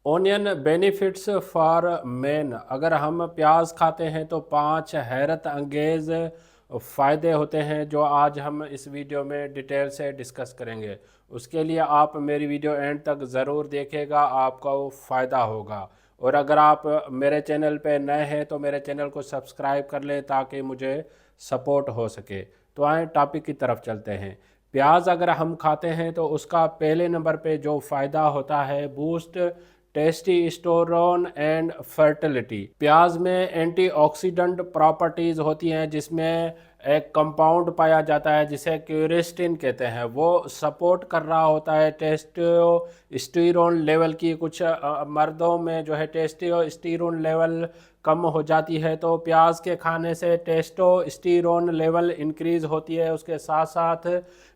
Onion benefits for main. अगर हम प्याज खाते हैं तो 5 हैरत अंगेज़ फ़ायदे होते हैं जो आज हम इस वीडियो में डिटेल से डिस्कस करेंगे। उसके लिए आप मेरी वीडियो एंड तक ज़रूर देखिएगा, आपको फ़ायदा होगा। और अगर आप मेरे चैनल पे नए हैं तो मेरे चैनल को सब्सक्राइब कर लें ताकि मुझे सपोर्ट हो सके। तो आए टॉपिक की तरफ चलते हैं। प्याज अगर हम खाते हैं तो उसका पहले नंबर पे जो फ़ायदा होता है, बूस्ट टेस्टोस्टेरोन एंड फर्टिलिटी। प्याज में एंटीऑक्सीडेंट प्रॉपर्टीज़ होती हैं जिसमें एक कंपाउंड पाया जाता है जिसे क्यूरिस्टिन कहते हैं। वो सपोर्ट कर रहा होता है टेस्टोस्टेरोन लेवल की। कुछ मर्दों में जो है टेस्टोस्टेरोन लेवल कम हो जाती है, तो प्याज के खाने से टेस्टोस्टेरोन लेवल इंक्रीज़ होती है। उसके साथ साथ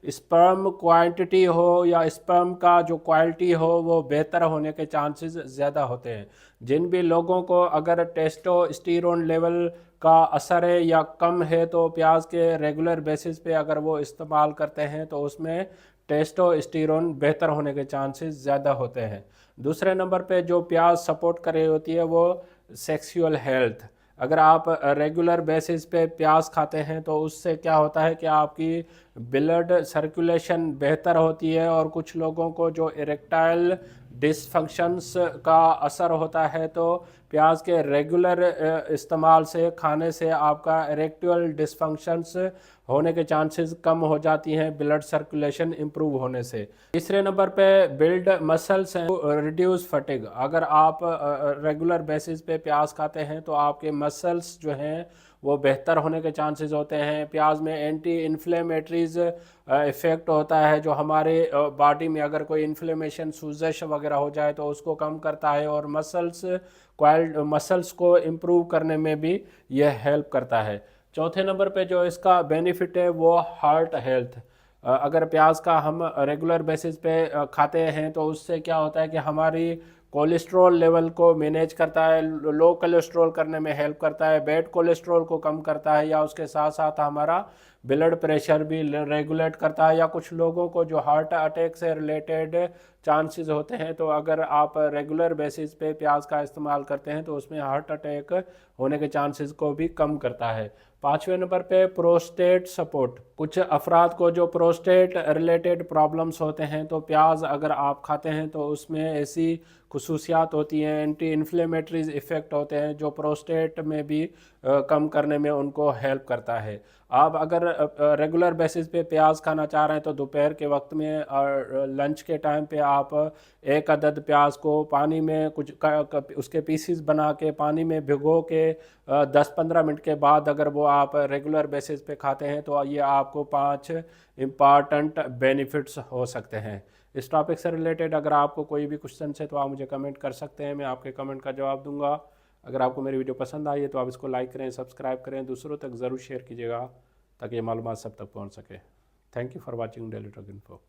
स्पर्म क्वांटिटी हो या स्पर्म का जो क्वालिटी हो वो बेहतर होने के चांसेस ज़्यादा होते हैं। जिन भी लोगों को अगर टेस्टोस्टेरोन लेवल का असर है या कम है तो प्याज के रेगुलर बेसिस पे अगर वो इस्तेमाल करते हैं तो उसमें टेस्टोस्टेरोन बेहतर होने के चांसेस ज़्यादा होते हैं। दूसरे नंबर पे जो प्याज सपोर्ट कर रही होती है वो सेक्सुअल हेल्थ। अगर आप रेगुलर बेसिस पे प्याज खाते हैं तो उससे क्या होता है कि आपकी ब्लड सर्कुलेशन बेहतर होती है। और कुछ लोगों को जो इरेक्टाइल डिसफंक्शंस का असर होता है तो प्याज के रेगुलर इस्तेमाल से खाने से आपका इरेक्टाइल डिसफंक्शंस होने के चांसेस कम हो जाती हैं ब्लड सर्कुलेशन इंप्रूव होने से। तीसरे नंबर पे build muscles and reduce fatigue. अगर आप रेगुलर बेसिस पे प्याज खाते हैं तो आपके मसल्स जो हैं वो बेहतर होने के चांसेस होते हैं। प्याज में एंटी इन्फ्लेमेटरीज इफ़ेक्ट होता है जो हमारे बॉडी में अगर कोई इन्फ्लेमेशन सूजश वगैरह हो जाए तो उसको कम करता है। और मसल्स को इम्प्रूव करने में भी यह हेल्प करता है। चौथे नंबर पे जो इसका बेनिफिट है वो हार्ट हेल्थ। अगर प्याज का हम रेगुलर बेसिस पे खाते हैं तो उससे क्या होता है कि हमारी कोलेस्ट्रॉल लेवल को मैनेज करता है, लो कोलेस्ट्रॉल करने में हेल्प करता है, बैड कोलेस्ट्रॉल को कम करता है, या उसके साथ साथ हमारा ब्लड प्रेशर भी रेगुलेट करता है। या कुछ लोगों को जो हार्ट अटैक से रिलेटेड चांसेस होते हैं तो अगर आप रेगुलर बेसिस पे प्याज का इस्तेमाल करते हैं तो उसमें हार्ट अटैक होने के चांसेस को भी कम करता है। पाँचवें नंबर पे प्रोस्टेट सपोर्ट। कुछ अफराद को जो प्रोस्टेट रिलेटेड प्रॉब्लम्स होते हैं तो प्याज अगर आप खाते हैं तो उसमें ऐसी खसूसियात होती हैं, एंटी इन्फ्लेमेटरीज इफ़ेक्ट होते हैं जो प्रोस्टेट में भी कम करने में उनको हेल्प करता है। आप अगर रेगुलर बेसिस पे प्याज खाना चाह रहे हैं तो दोपहर के वक्त में और लंच के टाइम पे आप एक अदद प्याज को पानी में उसके पीसीस बना के पानी में भिगो के 10-15 मिनट के बाद अगर वो आप रेगुलर बेसिस पे खाते हैं तो ये आपको 5 इम्पॉर्टेंट बेनिफिट्स हो सकते हैं। इस टॉपिक से रिलेटेड अगर आपको कोई भी क्वेश्चन है तो आप मुझे कमेंट कर सकते हैं, मैं आपके कमेंट का जवाब दूंगा। अगर आपको मेरी वीडियो पसंद आई है तो आप इसको लाइक करें, सब्सक्राइब करें, दूसरों तक ज़रूर शेयर कीजिएगा ताकि ये मालूमात सब तक पहुंच सके। Thank you for watching daily talk info.